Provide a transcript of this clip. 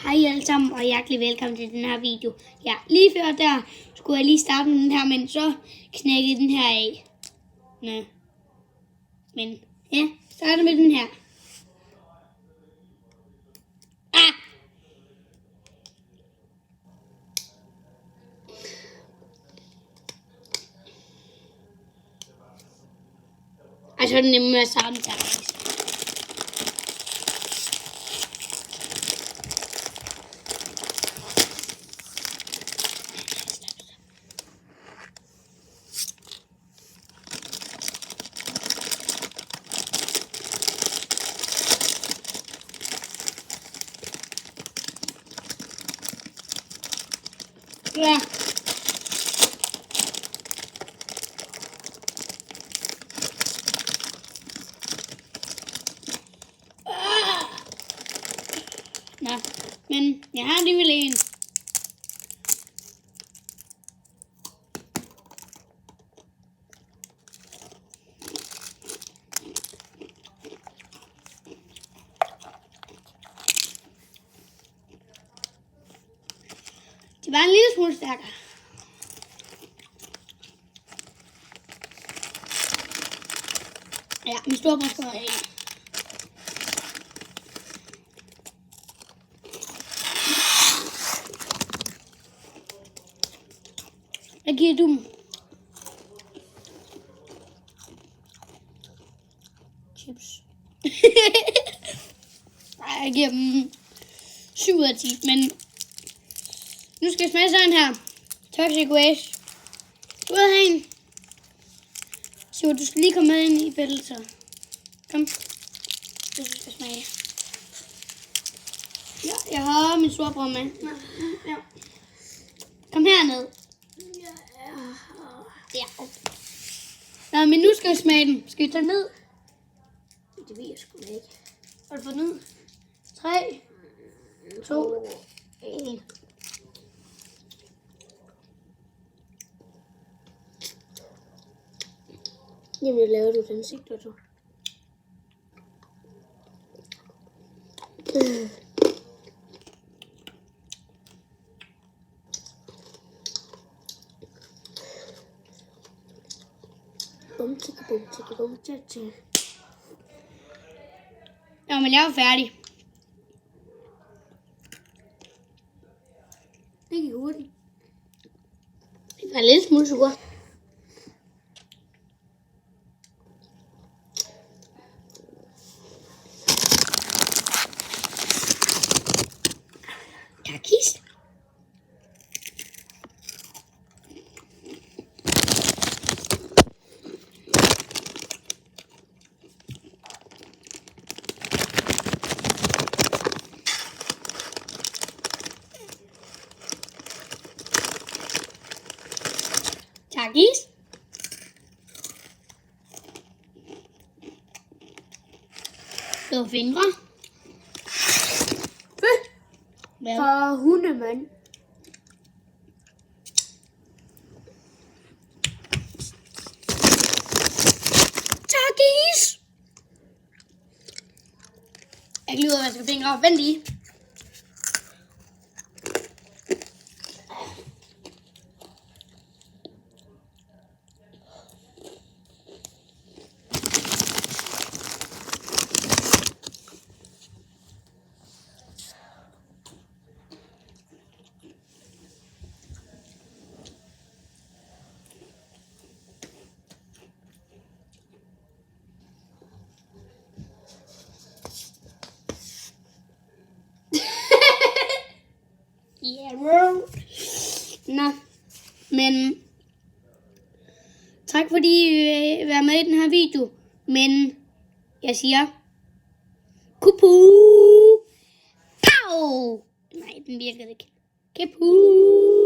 Hej alle sammen, og hjertelig velkommen til den her video. Ja, lige før der skulle jeg lige starte med den her, men så knækkede den her af. Nå. Men ja, starter med den her. Ah! Og så er det nemmere at starte til at rejse. Ja. Nå, men jeg har alligevel en. Det var en lille smule stærkere. Ja, min storebror skal have en. Hvad giver du dem? Chips. Nej, jeg giver dem 7 ud af 10, men nu skal jeg smage sådan her. Toxic Waste. Du vil have en. Så du skal lige komme med ind i billedet, så. Kom. Du skal smage. Ja, jeg har min storebror med. Ja. Kom herned. Ja. Nå, men nu skal jeg smage den. Skal vi tage den ned? Det ved jeg sgu da ikke. Har du fået den ud? 3, 2, 1. Jamen, jeg laver du den sigter, så. Bum, tjekka, bum, tjekka, bum, tjekka. Nå, men jeg er færdig. Det gik hurtigt. Det var lidt smule sukker. Takis. Takis. Det var fingre. For hundemand. Takis. Jeg kan lige ud af at vaske fingre. Vent lige. Yeah, bro. Nå, men tak fordi I vil være med i den her video. Men jeg siger kupu. Pow! Nej, den virkede ikke. Kupu.